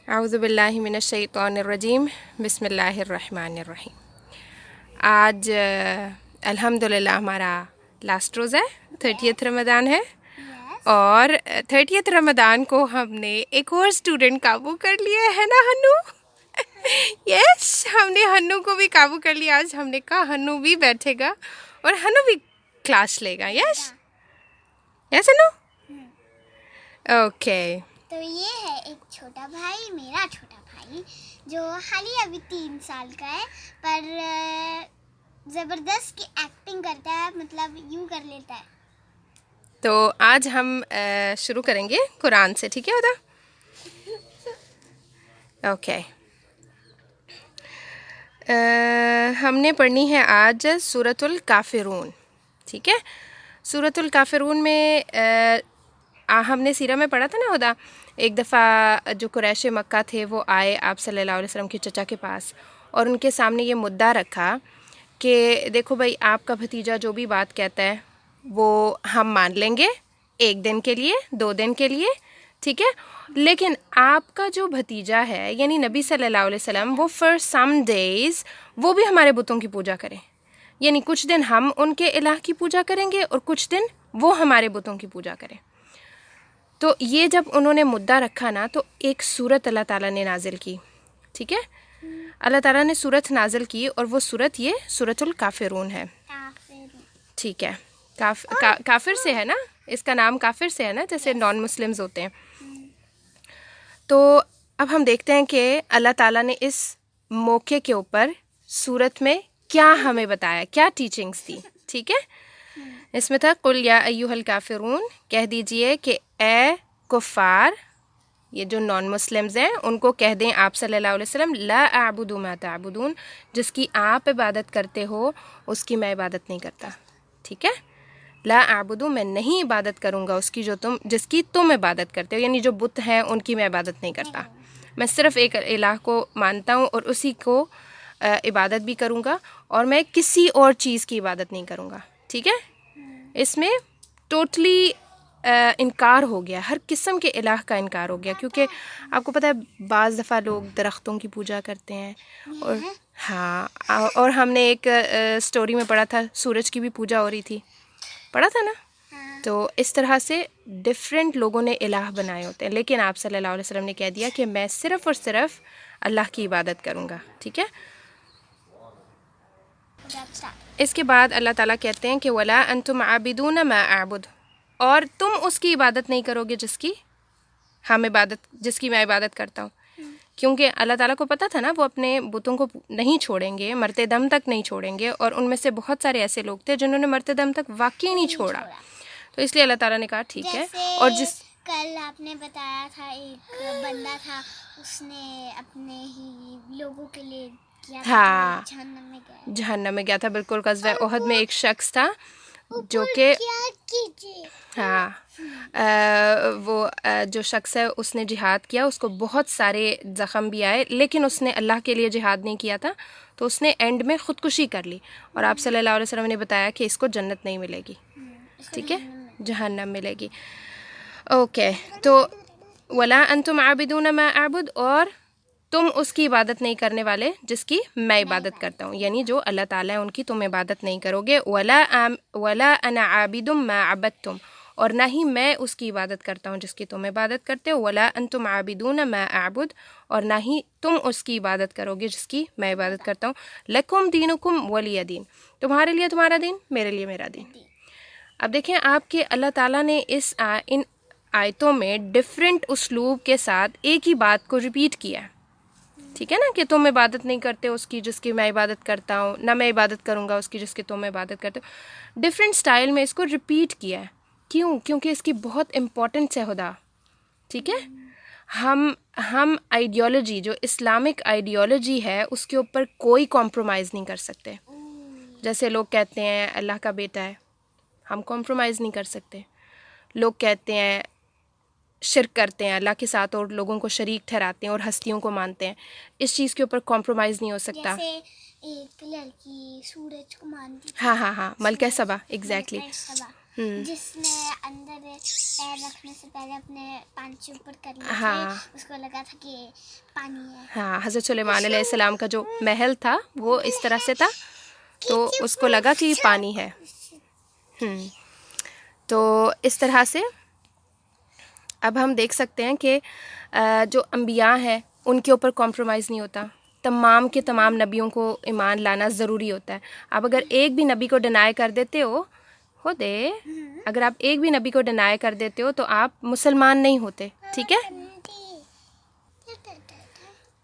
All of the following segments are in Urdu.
اعوذ باللہ من الشیطان الرجیم بسم اللہ الرحمن الرحیم۔ آج الحمدللہ ہمارا لاسٹ روز ہے، 30th رمضان ہے، اور 30th رمضان کو ہم نے ایک اور اسٹوڈنٹ قابو کر لیا ہے نا ہنو؟ یس، ہم نے ہنو کو بھی قابو کر لیا۔ آج ہم نے کہا ہنو بھی بیٹھے گا اور ہنو بھی کلاس لے گا۔ یس یس ہنو، اوکے۔ تو یہ ہے ایک چھوٹا بھائی، میرا چھوٹا بھائی، جو حالی ابھی 3 سال کا ہے، پر زبردست کی ایکٹنگ کرتا ہے، مطلب یوں کر لیتا ہے۔ تو آج ہم شروع کریں گے قرآن سے، ٹھیک ہے ہوتا؟ اوکے، ہم نے پڑھنی ہے آج سورۃ الکافرون، ٹھیک ہے؟ سورۃ الکافرون میں ہم نے سیرہ میں پڑھا تھا نا ہدا، ایک دفعہ جو قریش مکہ تھے وہ آئے آپ صلی اللہ علیہ وسلم کے چچا کے پاس، اور ان کے سامنے یہ مدعا رکھا کہ دیکھو بھائی، آپ کا بھتیجا جو بھی بات کہتا ہے وہ ہم مان لیں گے 1 دن کے لیے، 2 دن کے لیے، ٹھیک ہے، لیکن آپ کا جو بھتیجا ہے یعنی نبی صلی اللہ علیہ وسلم، وہ فار سم ڈیز وہ بھی ہمارے بتوں کی پوجا کریں، یعنی کچھ دن ہم ان کے الہ کی پوجا کریں گے اور کچھ دن وہ ہمارے بتوں کی پوجا کریں۔ تو یہ جب انہوں نے مدعا رکھا نا، تو ایک سورت اللہ تعالیٰ نے نازل کی، ٹھیک ہے؟ اللہ تعالیٰ نے سورت نازل کی، اور وہ سورت یہ سورۃ الکافرون ہے، ٹھیک ہے؟ کافر سے ہے نا، اس کا نام کافر سے ہے نا، جیسے نان مسلمز ہوتے ہیں۔ تو اب ہم دیکھتے ہیں کہ اللہ تعالیٰ نے اس موقع کے اوپر سورت میں کیا ہمیں بتایا، کیا ٹیچنگز دی، ٹھیک ہے؟ اس میں تھا قل یا ایھا الکافرون، کہہ دیجئے کہ اے کفار، یہ جو نان مسلمز ہیں ان کو کہہ دیں آپ صلی اللہ علیہ وسلم، لا اعبد ما تعبدون، جس کی آپ عبادت کرتے ہو اس کی میں عبادت نہیں کرتا، ٹھیک ہے؟ لا اعبد، میں نہیں عبادت کروں گا اس کی جس کی تم عبادت کرتے ہو، یعنی جو بت ہیں ان کی میں عبادت نہیں کرتا، میں صرف ایک الہ کو مانتا ہوں اور اسی کو عبادت بھی کروں گا، اور میں کسی اور چیز کی عبادت نہیں کروں گا، ٹھیک ہے؟ اس میں ٹوٹلی انکار ہو گیا، ہر قسم کے الہ کا انکار ہو گیا، کیونکہ آپ کو پتہ ہے بعض دفعہ لوگ درختوں کی پوجا کرتے ہیں، اور ہاں، اور ہم نے ایک سٹوری میں پڑھا تھا سورج کی بھی پوجا ہو رہی تھی، پڑھا تھا نا؟ تو اس طرح سے ڈفرینٹ لوگوں نے الہ بنائے ہوتے ہیں، لیکن آپ صلی اللہ علیہ وسلم نے کہہ دیا کہ میں صرف اور صرف اللہ کی عبادت کروں گا، ٹھیک ہے؟ اس کے بعد اللہ تعالیٰ کہتے ہیں کہ وَلَا أَنْتُمْ عَابِدُونَ مَا أَعْبُدُ، اور تم اس کی عبادت نہیں کرو گے جس کی میں عبادت کرتا ہوں، کیونکہ اللہ تعالیٰ کو پتہ تھا نا وہ اپنے بتوں کو نہیں چھوڑیں گے، مرتے دم تک نہیں چھوڑیں گے، اور ان میں سے بہت سارے ایسے لوگ تھے جنہوں نے مرتے دم تک واقعی نہیں چھوڑا، تو اس لیے اللہ تعالیٰ نے کہا ٹھیک ہے۔ اور کل آپ نے بتایا تھا ایک بندہ تھا، اس نے اپنے ہی لوگوں کے لیے کیا تھا، ہاں، جہنم میں گیا تھا، بالکل۔ غزوہ احد میں ایک شخص تھا جو کہ ہاں، وہ جو شخص ہے اس نے جہاد کیا، اس کو بہت سارے زخم بھی آئے، لیکن اس نے اللہ کے لیے جہاد نہیں کیا تھا، تو اس نے اینڈ میں خودکشی کر لی، اور آپ صلی اللہ علیہ وسلم نے بتایا کہ اس کو جنت نہیں ملے گی، ٹھیک ہے؟ جہنم ملے گی۔ اوکے، تو وَلَا أَنْتُمْ عَابِدُونَ مَا أَعْبُدُ، اور تم اس کی عبادت نہیں کرنے والے جس کی میں عبادت کرتا ہوں، یعنی جو اللہ تعالیٰ ہے ان کی تم عبادت نہیں کرو گے۔ وَلَا أَنَا عَابِدٌ مَا عَبَدتُّمْ، اور نہ ہی میں اس کی عبادت کرتا ہوں جس کی تم عبادت کرتے ہو۔ وَلَا أَنْتُمْ عَابِدُونَ مَا أَعْبُدُ، اور نہ ہی تم اس کی عبادت کرو گے جس کی میں عبادت کرتا ہوں۔ لَكُمْ دِينُكُمْ وَلِيَ دِينِ، تمہارے لیے تمہارا دین، میرے لیے میرا دین۔ اب دیکھیں آپ کہ اللہ تعالیٰ نے ان آیتوں میں ڈفرینٹ اسلوب کے ساتھ ایک ہی بات کو ریپیٹ کیا ہے، ٹھیک ہے نا؟ کہ تم عبادت نہیں کرتے اس کی جس کی میں عبادت کرتا ہوں، نہ میں عبادت کروں گا اس کی جس کی تم عبادت کرتے ہو، ڈفرینٹ سٹائل میں اس کو ریپیٹ کیا ہے۔ کیوں؟ کیونکہ اس کی بہت امپورٹنس ہے خدا، ٹھیک ہے؟ ہم آئیڈیالوجی، جو اسلامک آئیڈیالوجی ہے، اس کے اوپر کوئی کمپرومائز نہیں کر سکتے۔ جیسے لوگ کہتے ہیں اللہ کا بیٹا ہے، ہم کمپرومائز نہیں کر سکتے۔ لوگ کہتے ہیں شرک کرتے ہیں اللہ کے ساتھ اور لوگوں کو شریک ٹھہراتے ہیں اور ہستیوں کو مانتے ہیں، اس چیز کے اوپر کمپرومائز نہیں ہو سکتا۔ جیسے ایک لڑکی سورج کو مانتی تھی، ہاں، ملکہ سبا، ایگزیکٹلی، جس میں اندر پیر رکھنے سے پہلے اپنے پانچ اوپر کر لیے ہاں تھے، اس کو لگا تھا کہ پانی ہے. ہاں، حضرت سلیمان علیہ السلام کا جو محل تھا وہ اس طرح سے تھا، تو اس کو لگا کہ یہ پانی ہے. تو اس طرح سے اب ہم دیکھ سکتے ہیں کہ جو انبیاء ہیں ان کے اوپر کمپرومائز نہیں ہوتا. تمام کے تمام نبیوں کو ایمان لانا ضروری ہوتا ہے. آپ اگر ایک بھی نبی کو ڈینائی کر دیتے ہو اگر آپ ایک بھی نبی کو ڈینائی کر دیتے ہو تو آپ مسلمان نہیں ہوتے. ٹھیک ہے،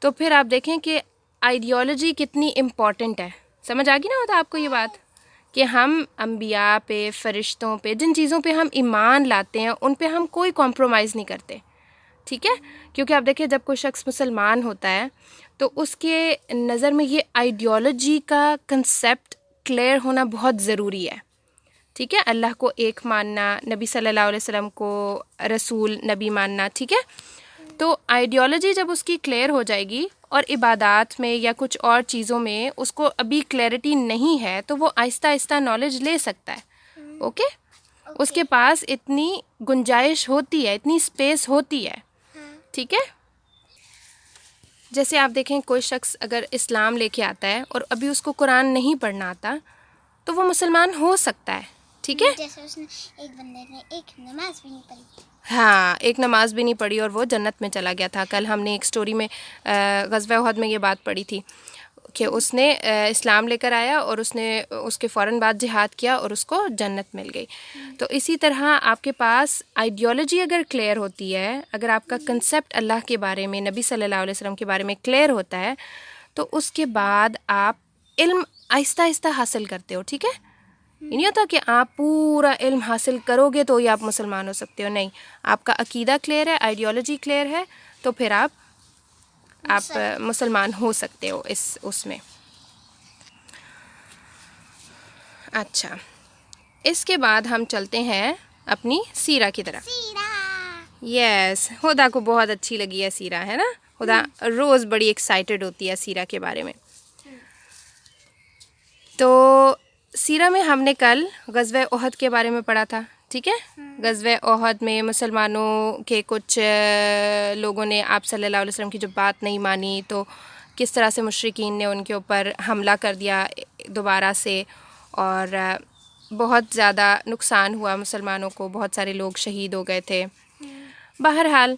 تو پھر آپ دیکھیں کہ آئیڈیالوجی کتنی امپورٹنٹ ہے. سمجھ آ گئی نا ہوتا آپ کو یہ بات کہ ہم انبیاء پہ، فرشتوں پہ، جن چیزوں پہ ہم ایمان لاتے ہیں ان پہ ہم کوئی کمپرومائز نہیں کرتے. ٹھیک ہے، کیونکہ آپ دیکھیں جب کوئی شخص مسلمان ہوتا ہے تو اس کے نظر میں یہ آئیڈیالوجی کا کنسیپٹ کلیئر ہونا بہت ضروری ہے. ٹھیک ہے، اللہ کو ایک ماننا، نبی صلی اللہ علیہ وسلم کو رسول نبی ماننا. ٹھیک ہے، تو آئیڈیالوجی جب اس کی کلیئر ہو جائے گی اور عبادات میں یا کچھ اور چیزوں میں اس کو ابھی کلیئرٹی نہیں ہے تو وہ آہستہ آہستہ نالج لے سکتا ہے. اوکے، اس کے پاس اتنی گنجائش ہوتی ہے، اتنی اسپیس ہوتی ہے. ٹھیک ہے، جیسے آپ دیکھیں کوئی شخص اگر اسلام لے کے آتا ہے اور ابھی اس کو قرآن نہیں پڑھنا آتا تو وہ مسلمان ہو سکتا ہے. ٹھیک ہے، جیسے اس نے ایک بندے نے ایک نماز بھی نہیں پڑھی. ہاں، ایک نماز بھی نہیں پڑھی اور وہ جنت میں چلا گیا تھا. کل ہم نے ایک سٹوری میں غزوہ احد میں یہ بات پڑھی تھی کہ اس نے اسلام لے کر آیا اور اس نے اس کے فوراً بعد جہاد کیا اور اس کو جنت مل گئی. تو اسی طرح آپ کے پاس آئیڈیالوجی اگر کلیئر ہوتی ہے، اگر آپ کا کنسیپٹ اللہ کے بارے میں، نبی صلی اللہ علیہ وسلم کے بارے میں کلیئر ہوتا ہے تو اس کے بعد آپ علم آہستہ آہستہ حاصل کرتے ہو. ٹھیک ہے، یہ نہیں ہوتا کہ آپ پورا علم حاصل کرو گے تو ہی آپ مسلمان ہو سکتے ہو. نہیں، آپ کا عقیدہ کلیئر ہے، آئیڈیالوجی کلیئر ہے تو پھر آپ مسلمان ہو سکتے ہو اس میں. اچھا، اس کے بعد ہم چلتے ہیں اپنی سیرہ کی طرف. یس، خدا کو بہت اچھی لگی ہے سیرہ، ہے نا. خدا روز بڑی ایکسائٹیڈ ہوتی ہے سیرہ کے بارے میں. تو سیرہ میں ہم نے کل غزوہ احد کے بارے میں پڑھا تھا. ٹھیک ہے، غزوہ احد میں مسلمانوں کے کچھ لوگوں نے آپ صلی اللہ علیہ وسلم کی جو بات نہیں مانی تو کس طرح سے مشرکین نے ان کے اوپر حملہ کر دیا دوبارہ سے اور بہت زیادہ نقصان ہوا مسلمانوں کو، بہت سارے لوگ شہید ہو گئے تھے. بہرحال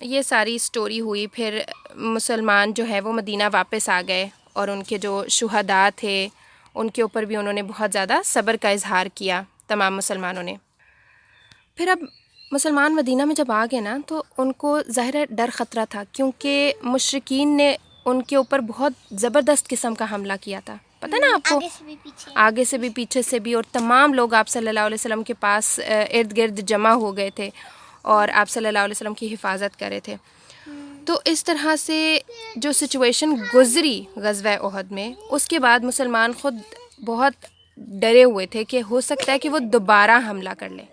یہ ساری سٹوری ہوئی. پھر مسلمان جو ہے وہ مدینہ واپس آ گئے اور ان کے جو شہداء تھے ان کے اوپر بھی انہوں نے بہت زیادہ صبر کا اظہار کیا تمام مسلمانوں نے. پھر اب مسلمان مدینہ میں جب آ گئے نا تو ان کو ظاہر ہے ڈر خطرہ تھا، کیونکہ مشرکین نے ان کے اوپر بہت زبردست قسم کا حملہ کیا تھا. پتہ ہے نا آپ کو، آگے سے بھی پیچھے سے بھی، اور تمام لوگ آپ صلی اللہ علیہ وسلم کے پاس ارد گرد جمع ہو گئے تھے اور آپ صلی اللہ علیہ وسلم کی حفاظت کر رہے تھے. تو اس طرح سے جو سچویشن گزری غزوہ احد میں، اس کے بعد مسلمان خود بہت ڈرے ہوئے تھے کہ ہو سکتا ہے کہ وہ دوبارہ حملہ کر لیں.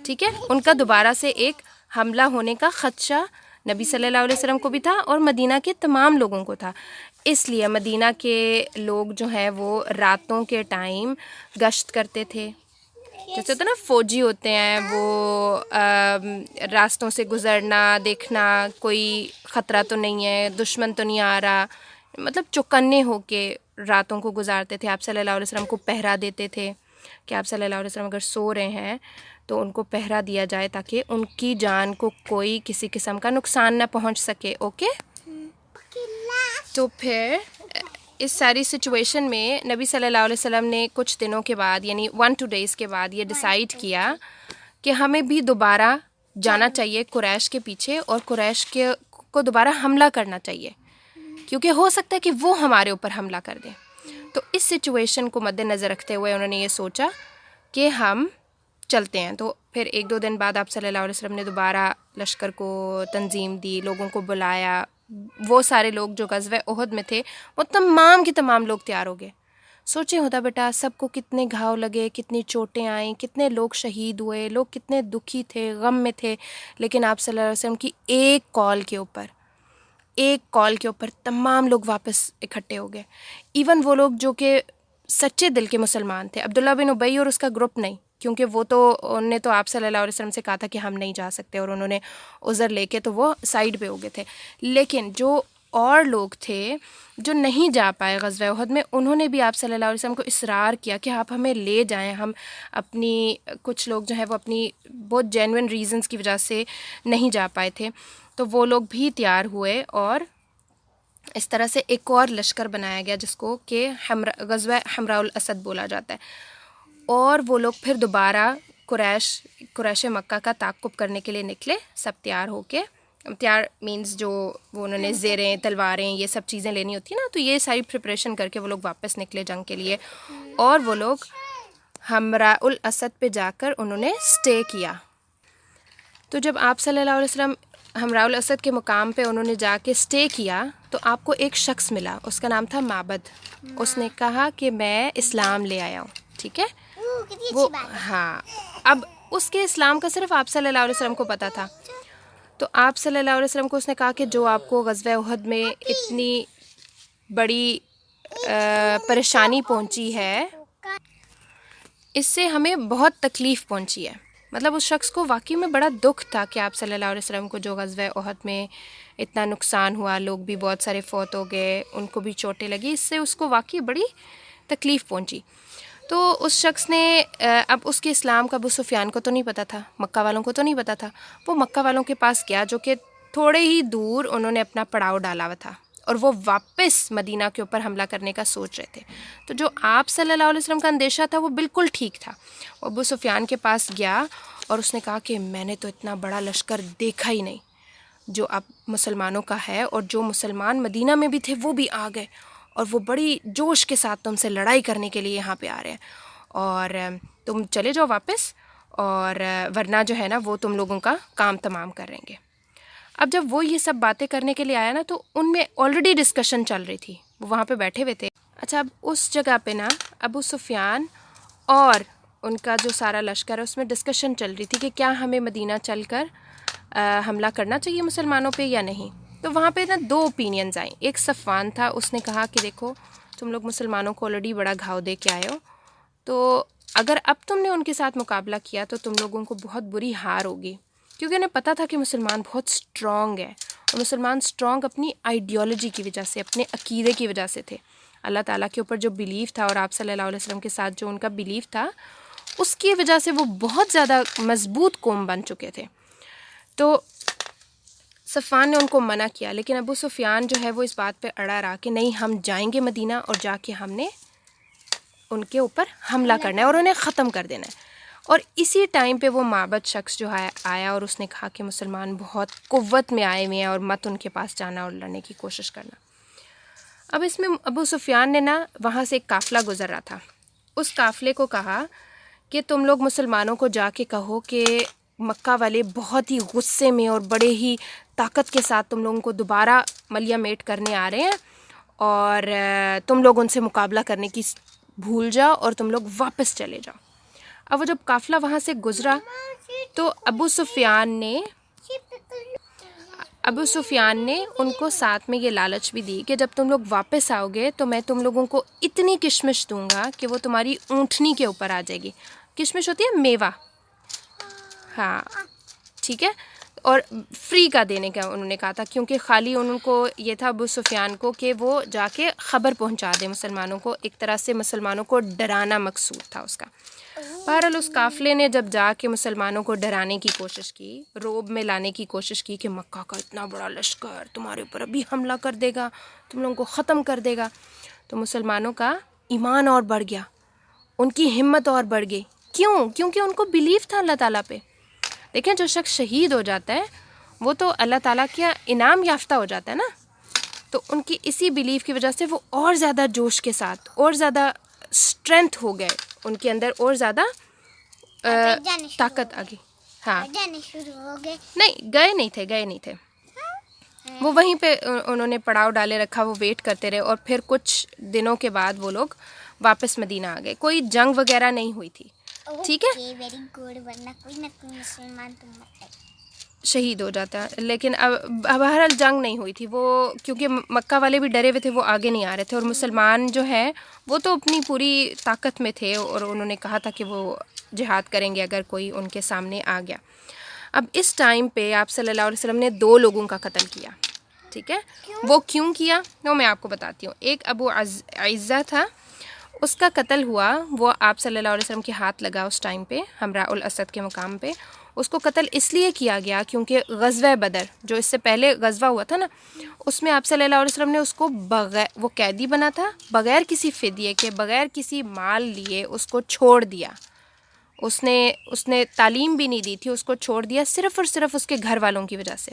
ٹھیک ہے، ان کا دوبارہ سے ایک حملہ ہونے کا خدشہ نبی صلی اللہ علیہ وسلم کو بھی تھا اور مدینہ کے تمام لوگوں کو تھا. اس لیے مدینہ کے لوگ جو ہیں وہ راتوں کے ٹائم گشت کرتے تھے. جیسے ہوتا ہے نا فوجی ہوتے ہیں وہ راستوں سے گزرنا، دیکھنا کوئی خطرہ تو نہیں ہے، دشمن تو نہیں آ رہا، مطلب چوکنے ہو کے راتوں کو گزارتے تھے. آپ صلی اللہ علیہ وسلم کو پہرا دیتے تھے کہ آپ صلی اللہ علیہ وسلم اگر سو رہے ہیں تو ان کو پہرا دیا جائے تاکہ ان کی جان کو کوئی کسی قسم کا نقصان نہ پہنچ سکے. اوکے، تو پھر اس ساری سچویشن میں نبی صلی اللہ علیہ وسلم نے کچھ دنوں کے بعد یعنی 1-2 days کے بعد یہ ڈیسائیڈ کیا کہ ہمیں بھی دوبارہ جانا چاہیے قریش کے پیچھے اور قریش کو دوبارہ حملہ کرنا چاہیے، کیونکہ ہو سکتا ہے کہ وہ ہمارے اوپر حملہ کر دیں. تو اس سچویشن کو مد نظر رکھتے ہوئے انہوں نے یہ سوچا کہ ہم چلتے ہیں. تو پھر 1-2 دن بعد آپ صلی اللہ علیہ وسلم نے دوبارہ لشکر کو تنظیم دی، لوگوں کو بلایا. وہ سارے لوگ جو غزوہ احد میں تھے وہ تمام کے تمام لوگ تیار ہو گئے. سوچیں ہوتا بیٹا، سب کو کتنے گھاؤ لگے، کتنی چوٹیں آئیں، کتنے لوگ شہید ہوئے، لوگ کتنے دکھی تھے، غم میں تھے، لیکن آپ صلی اللہ علیہ وسلم کی ایک کال کے اوپر تمام لوگ واپس اکٹھے ہو گئے. ایون وہ لوگ جو کہ سچے دل کے مسلمان تھے، عبداللہ بن ابی اور اس کا گروپ نہیں، کیونکہ وہ تو انہوں نے تو آپ صلی اللہ علیہ وسلم سے کہا تھا کہ ہم نہیں جا سکتے، اور انہوں نے عذر لے کے تو وہ سائڈ پہ ہو گئے تھے. لیکن جو اور لوگ تھے جو نہیں جا پائے غزوہ احد میں، انہوں نے بھی آپ صلی اللہ علیہ وسلم کو اصرار کیا کہ آپ ہمیں لے جائیں. ہم اپنی کچھ لوگ جو ہیں وہ اپنی بہت جینوئن ریزنز کی وجہ سے نہیں جا پائے تھے، تو وہ لوگ بھی تیار ہوئے، اور اس طرح سے ایک اور لشکر بنایا گیا جس کو کہ غزوہ حمراء الاسد بولا جاتا ہے. اور وہ لوگ پھر دوبارہ قریش مکہ کا تعاقب کرنے کے لیے نکلے، سب تیار ہو کے. تیار مینز جو وہ انہوں نے زیریں، تلواریں، یہ سب چیزیں لینی ہوتی ہیں نا، تو یہ ساری پریپریشن کر کے وہ لوگ واپس نکلے جنگ کے لیے. اور وہ لوگ حمراء الاسد پہ جا کر انہوں نے سٹے کیا. تو جب آپ صلی اللہ علیہ وسلم حمراء الاسد کے مقام پہ انہوں نے جا کے سٹے کیا، تو آپ کو ایک شخص ملا، اس کا نام تھا معبد. اس نے کہا کہ میں اسلام لے آیا ہوں. ٹھیک ہے، کتنی وہ اچھی بات ہے. ہاں، اب اس کے اسلام کا صرف آپ صلی اللہ علیہ وسلم کو پتہ تھا. تو آپ صلی اللہ علیہ وسلم کو اس نے کہا کہ جو آپ کو غزوہ احد میں اتنی بڑی پریشانی پہنچی ہے، اس سے ہمیں بہت تکلیف پہنچی ہے. مطلب اس شخص کو واقعی میں بڑا دکھ تھا کہ آپ صلی اللہ علیہ وسلم کو جو غزوہ احد میں اتنا نقصان ہوا، لوگ بھی بہت سارے فوت ہو گئے، ان کو بھی چوٹیں لگی، اس سے اس کو واقعی بڑی تکلیف پہنچی. تو اس شخص نے اب اس کے اسلام کا ابو سفیان کو تو نہیں پتہ تھا، مکہ والوں کو تو نہیں پتہ تھا. وہ مکہ والوں کے پاس گیا، جو کہ تھوڑے ہی دور انہوں نے اپنا پڑاؤ ڈالا ہوا تھا، اور وہ واپس مدینہ کے اوپر حملہ کرنے کا سوچ رہے تھے. تو جو آپ صلی اللہ علیہ وسلم کا اندیشہ تھا وہ بالکل ٹھیک تھا. وہ ابو سفیان کے پاس گیا اور اس نے کہا کہ میں نے تو اتنا بڑا لشکر دیکھا ہی نہیں جو اب مسلمانوں کا ہے، اور جو مسلمان مدینہ میں بھی تھے وہ بھی آ گئے، اور وہ بڑی جوش کے ساتھ تم سے لڑائی کرنے کے لیے یہاں پہ آ رہے ہیں، اور تم چلے جاؤ واپس، اور ورنہ جو ہے نا وہ تم لوگوں کا کام تمام کریں گے. اب جب وہ یہ سب باتیں کرنے کے لیے آیا نا، تو ان میں آلریڈی ڈسکشن چل رہی تھی، وہ وہاں پہ بیٹھے ہوئے تھے. اچھا، اب اس جگہ پہ نا ابو سفیان اور ان کا جو سارا لشکر ہے اس میں ڈسکشن چل رہی تھی کہ کیا ہمیں مدینہ چل کر حملہ کرنا چاہیے مسلمانوں پہ یا نہیں. تو وہاں پہ نا دو اوپینینز آئیں. ایک صفوان تھا، اس نے کہا کہ دیکھو تم لوگ مسلمانوں کو آلریڈی بڑا گھاؤ دے کے آئے ہو، تو اگر اب تم نے ان کے ساتھ مقابلہ کیا تو تم لوگوں کو بہت بری ہار ہوگی، کیونکہ انہیں پتہ تھا کہ مسلمان بہت سٹرونگ ہے، اور مسلمان سٹرونگ اپنی آئیڈیالوجی کی وجہ سے، اپنے عقیدے کی وجہ سے تھے. اللہ تعالیٰ کے اوپر جو بلیف تھا، اور آپ صلی اللہ علیہ وسلم کے ساتھ جو ان کا بلیف تھا، اس کی وجہ سے وہ بہت زیادہ مضبوط قوم بن چکے تھے. تو صفوان نے ان کو منع کیا، لیکن ابو سفیان جو ہے وہ اس بات پہ اڑا رہا کہ نہیں، ہم جائیں گے مدینہ، اور جا کے ہم نے ان کے اوپر حملہ کرنا ہے اور انہیں ختم کر دینا ہے. اور اسی ٹائم پہ وہ معبد شخص جو ہے آیا، اور اس نے کہا کہ مسلمان بہت قوت میں آئے ہوئے ہیں، اور مت ان کے پاس جانا اور لڑنے کی کوشش کرنا. اب اس میں ابو سفیان نے نا وہاں سے ایک قافلہ گزر رہا تھا، اس قافلے کو کہا کہ تم لوگ مسلمانوں کو جا کے کہو کہ مکہ والے بہت ہی غصے میں اور بڑے ہی طاقت کے ساتھ تم لوگوں کو دوبارہ ملیہ میٹ کرنے آ رہے ہیں، اور تم لوگ ان سے مقابلہ کرنے کی بھول جاؤ اور تم لوگ واپس چلے جاؤ. اب وہ جب قافلہ وہاں سے گزرا تو ابو سفیان نے ان کو ساتھ میں یہ لالچ بھی دی کہ جب تم لوگ واپس آؤ گے تو میں تم لوگوں کو اتنی کشمش دوں گا کہ وہ تمہاری اونٹنی کے اوپر آ جائے گی. کشمش ہوتی ہے میوہ، ہاں ٹھیک ہے، اور فری کا دینے کا انہوں نے کہا تھا، کیونکہ خالی ان کو یہ تھا ابو سفیان کو کہ وہ جا کے خبر پہنچا دے مسلمانوں کو، ایک طرح سے مسلمانوں کو ڈرانا مقصود تھا اس کا. بہرحال اس قافلے نے جب جا کے مسلمانوں کو ڈرانے کی کوشش کی، روب میں لانے کی کوشش کی کہ مکہ کا اتنا بڑا لشکر تمہارے اوپر ابھی حملہ کر دے گا، تم لوگوں کو ختم کر دے گا، تو مسلمانوں کا ایمان اور بڑھ گیا، ان کی ہمت اور بڑھ گئی. کیوں؟ کیونکہ ان کو بلیف تھا اللہ تعالیٰ پہ. دیکھیں، جو شخص شہید ہو جاتا ہے وہ تو اللہ تعالیٰ کا انعام یافتہ ہو جاتا ہے نا. تو ان کی اسی بلیف کی وجہ سے وہ اور زیادہ جوش کے ساتھ، اور زیادہ اسٹرینتھ ہو گئے ان کے اندر، اور زیادہ طاقت آ گئی. ہاں نہیں، گئے نہیں تھے وہ وہیں پہ انہوں نے پڑاؤ ڈالے رکھا، وہ ویٹ کرتے رہے، اور پھر کچھ دنوں کے بعد وہ لوگ واپس مدینہ آ گئے. کوئی جنگ وغیرہ نہیں ہوئی تھی، ٹھیک ہے. ویری گڈ، ورنہ کوئی نہ کوئی مسلمان تم شہید ہو جاتا. لیکن اب بہرحال جنگ نہیں ہوئی تھی وہ، کیونکہ مکہ والے بھی ڈرے ہوئے تھے، وہ آگے نہیں آ رہے تھے، اور مسلمان جو ہیں وہ تو اپنی پوری طاقت میں تھے، اور انہوں نے کہا تھا کہ وہ جہاد کریں گے اگر کوئی ان کے سامنے آ گیا. اب اس ٹائم پہ آپ صلی اللہ علیہ وسلم نے 2 لوگوں کا قتل کیا. ٹھیک ہے، وہ کیوں کیا وہ میں آپ کو بتاتی ہوں. ایک ابو عزہ تھا، اس کا قتل ہوا، وہ آپ صلی اللہ علیہ وسلم کے ہاتھ لگا اس ٹائم پہ حمراء الاسد کے مقام پہ. اس کو قتل اس لیے کیا گیا کیونکہ غزوہ بدر جو اس سے پہلے غزوہ ہوا تھا نا، اس میں آپ صلی اللہ علیہ وسلم نے اس کو بغیر، وہ قیدی بنا تھا، بغیر کسی فدیے کے، بغیر کسی مال لیے اس کو چھوڑ دیا. اس نے تعلیم بھی نہیں دی تھی، اس کو چھوڑ دیا صرف اور صرف اس کے گھر والوں کی وجہ سے،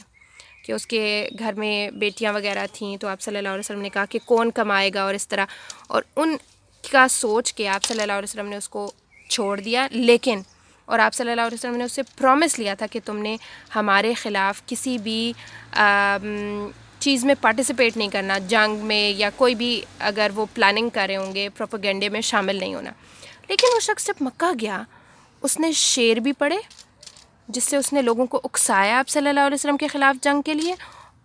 کہ اس کے گھر میں بیٹیاں وغیرہ تھیں. تو آپ صلی اللہ علیہ وسلم نے کہا کہ کون کمائے گا، اور اس طرح، اور ان کا سوچ کے آپ صلی اللہ علیہ وسلم نے اس کو چھوڑ دیا. لیکن اور آپ صلی اللہ علیہ وسلم نے اس سے پرومس لیا تھا کہ تم نے ہمارے خلاف کسی بھی چیز میں پارٹیسپیٹ نہیں کرنا، جنگ میں یا کوئی بھی اگر وہ پلاننگ کر رہے ہوں گے، پروپیگنڈے میں شامل نہیں ہونا. لیکن وہ شخص جب مکہ گیا، اس نے شعر بھی پڑھے جس سے اس نے لوگوں کو اکسایا آپ صلی اللہ علیہ وسلم کے خلاف جنگ کے لیے،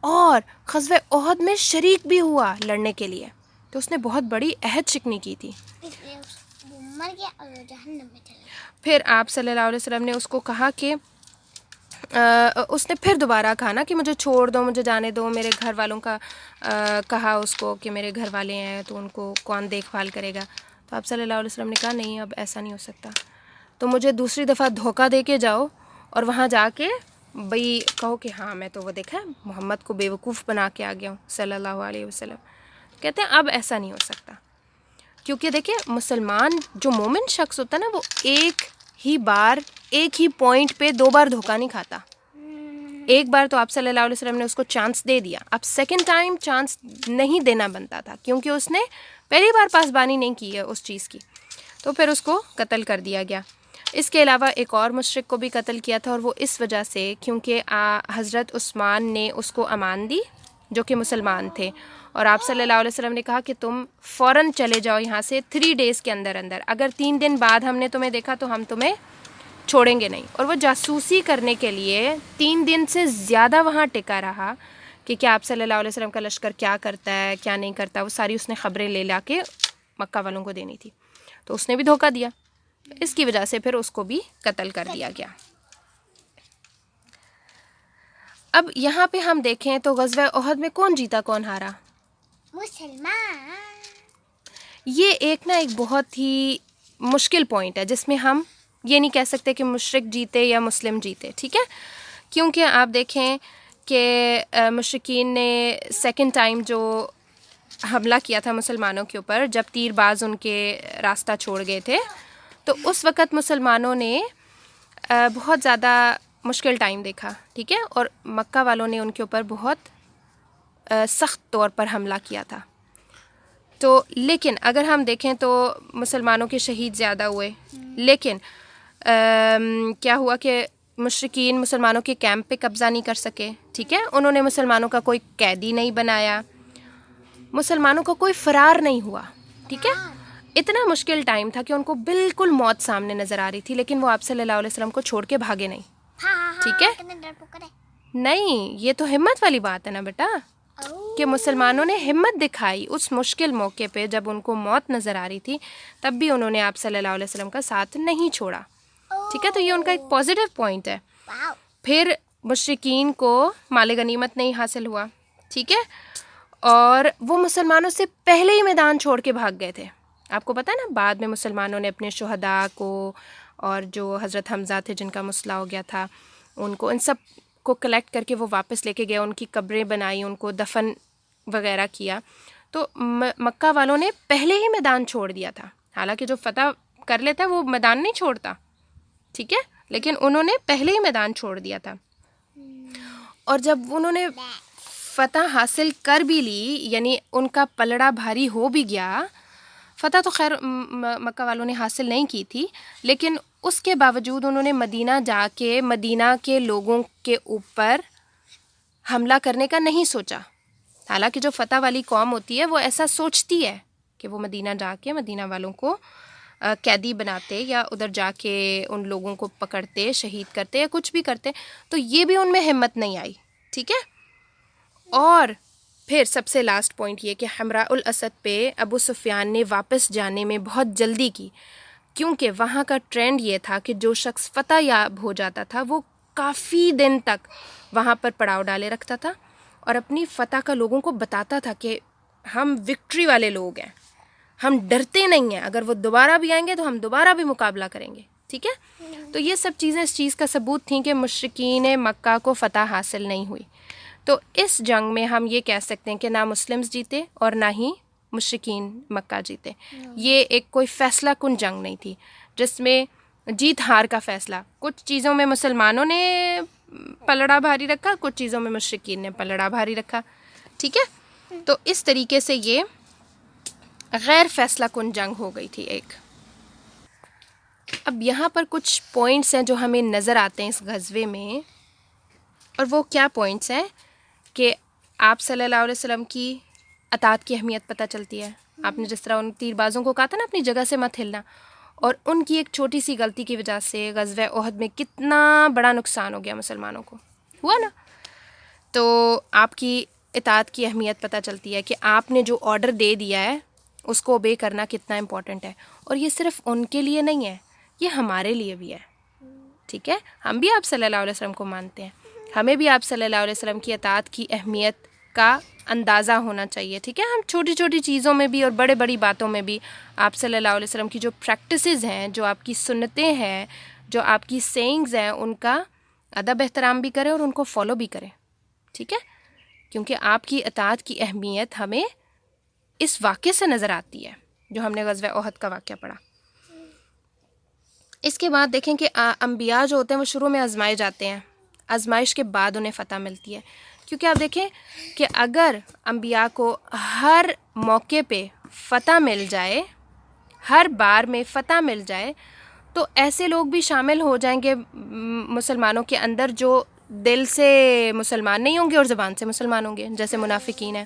اور غزوہ احد میں شریک بھی ہوا لڑنے کے لیے. تو اس نے بہت بڑی عہد شکنی کی تھی. وہ مر گیا اور وہ جہنم میں چلا گیا. پھر آپ صلی اللہ علیہ وسلم نے اس کو کہا کہ اس نے پھر دوبارہ کہا نا کہ مجھے چھوڑ دو، مجھے جانے دو. میرے گھر والوں کا کہا اس کو کہ میرے گھر والے ہیں تو ان کو کون دیکھ بھال کرے گا. تو آپ صلی اللہ علیہ وسلم نے کہا نہیں، اب ایسا نہیں ہو سکتا، تو مجھے دوسری دفعہ دھوکہ دے کے جاؤ، اور وہاں جا کے بھئی کہو کہ ہاں میں تو وہ دیکھا محمد کو بیوقوف بنا کے آ گیا ہوں صلی اللہ علیہ وسلم. کہتے ہیں اب ایسا نہیں ہو سکتا، کیونکہ دیکھیں مسلمان جو مومن شخص ہوتا ہے نا، وہ ایک ہی بار ایک ہی پوائنٹ پہ 2 بار دھوکہ نہیں کھاتا. ایک بار تو آپ صلی اللہ علیہ وسلم نے اس کو چانس دے دیا، اب سیکنڈ ٹائم چانس نہیں دینا بنتا تھا، کیونکہ اس نے پہلی بار پاسبانی نہیں کی ہے اس چیز کی. تو پھر اس کو قتل کر دیا گیا. اس کے علاوہ ایک اور مشرک کو بھی قتل کیا تھا، اور وہ اس وجہ سے کیونکہ حضرت عثمان نے اس کو امان دی جو کہ مسلمان تھے، اور آپ صلی اللہ علیہ وسلم نے کہا کہ تم فوراً چلے جاؤ یہاں سے 3 days کے اندر اندر، اگر 3 دن بعد ہم نے تمہیں دیکھا تو ہم تمہیں چھوڑیں گے نہیں. اور وہ جاسوسی کرنے کے لیے 3 دن سے زیادہ وہاں ٹکا رہا کہ کیا آپ صلی اللہ علیہ وسلم کا لشکر کیا کرتا ہے کیا نہیں کرتا، وہ ساری اس نے خبریں لے لا کے مکہ والوں کو دینی تھی. تو اس نے بھی دھوکہ دیا، اس کی وجہ سے پھر اس کو بھی قتل کر دیا گیا. اب یہاں پہ ہم دیکھیں تو غزوہ احد میں کون جیتا کون ہارا؟ مسلمان. یہ ایک بہت ہی مشکل پوائنٹ ہے جس میں ہم یہ نہیں کہہ سکتے کہ مشرک جیتے یا مسلم جیتے. ٹھیک ہے، کیونکہ آپ دیکھیں کہ مشرکین نے سیکنڈ ٹائم جو حملہ کیا تھا مسلمانوں کے اوپر، جب تیر باز ان کے راستہ چھوڑ گئے تھے، تو اس وقت مسلمانوں نے بہت زیادہ مشکل ٹائم دیکھا. ٹھیک ہے، اور مکہ والوں نے ان کے اوپر بہت سخت طور پر حملہ کیا تھا. تو لیکن اگر ہم دیکھیں تو مسلمانوں کے شہید زیادہ ہوئے، لیکن کیا ہوا کہ مشرکین مسلمانوں کے کیمپ پہ قبضہ نہیں کر سکے. ٹھیک ہے، انہوں نے مسلمانوں کا کوئی قیدی نہیں بنایا، مسلمانوں کا کوئی فرار نہیں ہوا. ٹھیک ہے، اتنا مشکل ٹائم تھا کہ ان کو بالکل موت سامنے نظر آ رہی تھی، لیکن وہ آپ صلی اللہ علیہ وسلم کو چھوڑ کے بھاگے نہیں. ٹھیک ہے، نہیں یہ تو ہمت والی بات ہے نا بیٹا، کہ مسلمانوں نے ہمت دکھائی اس مشکل موقع پہ جب ان کو موت نظر آ رہی تھی، تب بھی انہوں نے آپ صلی اللہ علیہ وسلم کا ساتھ نہیں چھوڑا. ٹھیک ہے، تو یہ ان کا ایک پازیٹیو پوائنٹ ہے. پھر مشرکین کو مال غنیمت نہیں حاصل ہوا. ٹھیک ہے، اور وہ مسلمانوں سے پہلے ہی میدان چھوڑ کے بھاگ گئے تھے. آپ کو پتہ ہے نا، بعد میں مسلمانوں نے اپنے شہداء کو اور جو حضرت حمزہ تھے جن کا مسئلہ ہو گیا تھا، ان سب کو کلیکٹ کر کے وہ واپس لے کے گئے، ان کی قبریں بنائی، ان کو دفن وغیرہ کیا. تو مکہ والوں نے پہلے ہی میدان چھوڑ دیا تھا، حالانکہ جو فتح کر لیتا ہے وہ میدان نہیں چھوڑتا. ٹھیک ہے، لیکن انہوں نے پہلے ہی میدان چھوڑ دیا تھا. اور جب انہوں نے فتح حاصل کر بھی لی، یعنی ان کا پلڑا بھاری ہو بھی گیا، فتح تو خیر مکہ والوں نے حاصل نہیں کی تھی، لیکن اس کے باوجود انہوں نے مدینہ جا کے مدینہ کے لوگوں کے اوپر حملہ کرنے کا نہیں سوچا. حالانکہ جو فتح والی قوم ہوتی ہے وہ ایسا سوچتی ہے کہ وہ مدینہ جا کے مدینہ والوں کو قیدی بناتے یا ادھر جا کے ان لوگوں کو پکڑتے، شہید کرتے یا کچھ بھی کرتے، تو یہ بھی ان میں ہمت نہیں آئی. ٹھیک ہے. اور پھر سب سے لاسٹ پوائنٹ یہ کہ حمراء الاسد پہ ابو سفیان نے واپس جانے میں بہت جلدی کی، کیونکہ وہاں کا ٹرینڈ یہ تھا کہ جو شخص فتح یاب ہو جاتا تھا وہ کافی دن تک وہاں پر پڑاؤ ڈالے رکھتا تھا اور اپنی فتح کا لوگوں کو بتاتا تھا کہ ہم وکٹری والے لوگ ہیں، ہم ڈرتے نہیں ہیں، اگر وہ دوبارہ بھی آئیں گے تو ہم دوبارہ بھی مقابلہ کریں گے. ٹھیک ہے. تو یہ سب چیزیں اس چیز کا ثبوت تھیں کہ مشرکین مکہ کو فتح حاصل نہیں ہوئی. تو اس جنگ میں ہم یہ کہہ سکتے ہیں کہ نہ مسلمز جیتے اور نہ ہی مشرکین مکہ جیتے. یہ ایک کوئی فیصلہ کن جنگ نہیں تھی جس میں جیت ہار کا فیصلہ، کچھ چیزوں میں مسلمانوں نے پلڑا بھاری رکھا، کچھ چیزوں میں مشرکین نے پلڑا بھاری رکھا. ٹھیک ہے. تو اس طریقے سے یہ غیر فیصلہ کن جنگ ہو گئی تھی ایک. اب یہاں پر کچھ پوائنٹس ہیں جو ہمیں نظر آتے ہیں اس غزوے میں، اور وہ کیا پوائنٹس ہیں کہ آپ صلی اللہ علیہ وسلم کی اطاعت کی اہمیت پتہ چلتی ہے. آپ نے جس طرح ان تیر بازوں کو کہا تھا نا اپنی جگہ سے مت ہلنا، اور ان کی ایک چھوٹی سی غلطی کی وجہ سے غزوہ احد میں کتنا بڑا نقصان ہو گیا مسلمانوں کو، ہوا نا. تو آپ کی اطاعت کی اہمیت پتہ چلتی ہے کہ آپ نے جو آرڈر دے دیا ہے اس کو اوبے کرنا کتنا امپورٹنٹ ہے. اور یہ صرف ان کے لیے نہیں ہے، یہ ہمارے لیے بھی ہے. ٹھیک ہے. ہم بھی آپ صلی اللہ علیہ وسلم کو مانتے ہیں، ہمیں بھی آپ صلی اللہ علیہ وسلم کی اطاعت کی اہمیت کا اندازہ ہونا چاہیے. ٹھیک ہے. ہم چھوٹی چھوٹی چیزوں میں بھی اور بڑے بڑی باتوں میں بھی آپ صلی اللہ علیہ وسلم کی جو پریکٹسز ہیں، جو آپ کی سنتیں ہیں، جو آپ کی سینگز ہیں، ان کا ادب احترام بھی کریں اور ان کو فالو بھی کریں. ٹھیک ہے. کیونکہ آپ کی اطاعت کی اہمیت ہمیں اس واقعے سے نظر آتی ہے جو ہم نے غزوہ احد کا واقعہ پڑھا. اس کے بعد دیکھیں کہ انبیاء جو ہوتے ہیں وہ شروع میں آزمائے جاتے ہیں، آزمائش کے بعد انہیں فتح ملتی ہے. کیونکہ آپ دیکھیں کہ اگر انبیاء کو ہر موقع پہ فتح مل جائے، ہر بار میں فتح مل جائے، تو ایسے لوگ بھی شامل ہو جائیں گے مسلمانوں کے اندر جو دل سے مسلمان نہیں ہوں گے اور زبان سے مسلمان ہوں گے، جیسے منافقین ہیں.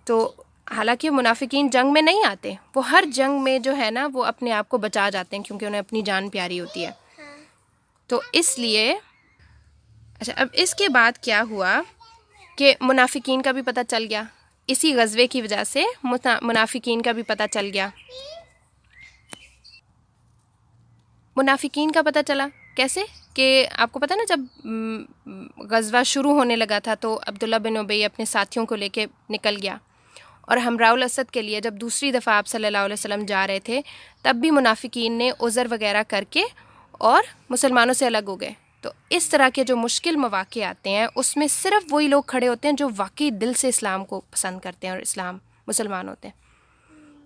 تو حالانکہ منافقین جنگ میں نہیں آتے، وہ ہر جنگ میں جو ہے نا وہ اپنے آپ کو بچا جاتے ہیں کیونکہ انہیں اپنی جان پیاری ہوتی ہے. تو اس لیے اچھا، اب اس کے بعد کیا ہوا کہ منافقین کا بھی پتہ چل گیا، اسی غزوے کی وجہ سے منافقین کا بھی پتہ چل گیا. منافقین کا پتہ چلا کیسے کہ آپ کو پتہ نا جب غزوہ شروع ہونے لگا تھا تو عبداللہ بن ابی اپنے ساتھیوں کو لے کے نکل گیا، اور حمراء الاسد کے لیے جب دوسری دفعہ آپ صلی اللہ علیہ وسلم جا رہے تھے تب بھی منافقین نے عذر وغیرہ کر کے اور مسلمانوں سے الگ ہو گئے. تو اس طرح کے جو مشکل مواقع آتے ہیں اس میں صرف وہی لوگ کھڑے ہوتے ہیں جو واقعی دل سے اسلام کو پسند کرتے ہیں اور اسلام مسلمان ہوتے ہیں.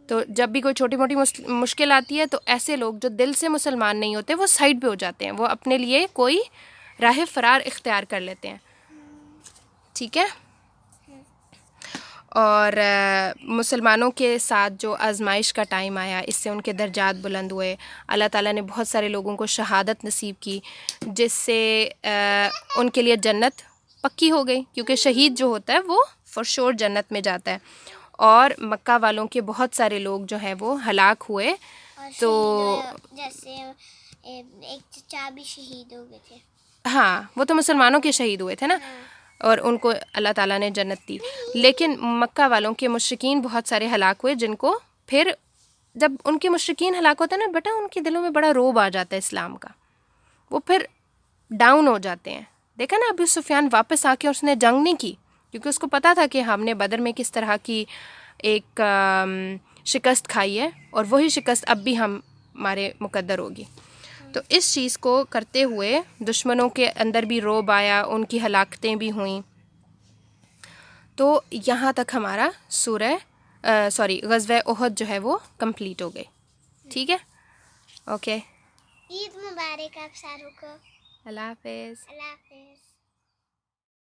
تو جب بھی کوئی چھوٹی موٹی مشکل آتی ہے تو ایسے لوگ جو دل سے مسلمان نہیں ہوتے وہ سائڈ پہ ہو جاتے ہیں، وہ اپنے لیے کوئی راہ فرار اختیار کر لیتے ہیں. ٹھیک ہے. اور مسلمانوں کے ساتھ جو آزمائش کا ٹائم آیا اس سے ان کے درجات بلند ہوئے، اللہ تعالیٰ نے بہت سارے لوگوں کو شہادت نصیب کی جس سے ان کے لیے جنت پکی ہو گئی، کیونکہ شہید جو ہوتا ہے وہ فور شور جنت میں جاتا ہے. اور مکہ والوں کے بہت سارے لوگ جو ہیں وہ ہلاک ہوئے. تو جیسے ایک چچا بھی شہید ہو گئے تھے. ہاں، وہ تو مسلمانوں کے شہید ہوئے تھے نا، اور ان کو اللہ تعالیٰ نے جنت دی. لیکن مکہ والوں کے مشرکین بہت سارے ہلاک ہوئے، جن کو پھر جب ان کے مشرکین ہلاک ہوتے ہیں نا بیٹا، ان کے دلوں میں بڑا روب آ جاتا ہے اسلام کا، وہ پھر ڈاؤن ہو جاتے ہیں. دیکھا نا ابو سفیان واپس آ کے اس نے جنگ نہیں کی کیونکہ اس کو پتا تھا کہ ہم نے بدر میں کس طرح کی ایک شکست کھائی ہے اور وہی شکست اب بھی ہمارے مقدر ہوگی. تو اس چیز کو کرتے ہوئے دشمنوں کے اندر بھی روب آیا، ان کی ہلاکتیں بھی ہوئیں. تو یہاں تک ہمارا غزوہ احد جو ہے وہ کمپلیٹ ہو گئی. ٹھیک ہے. اوکے. عید مبارک آپ ساروں کو. اللہ حافظ. اللہ حافظ.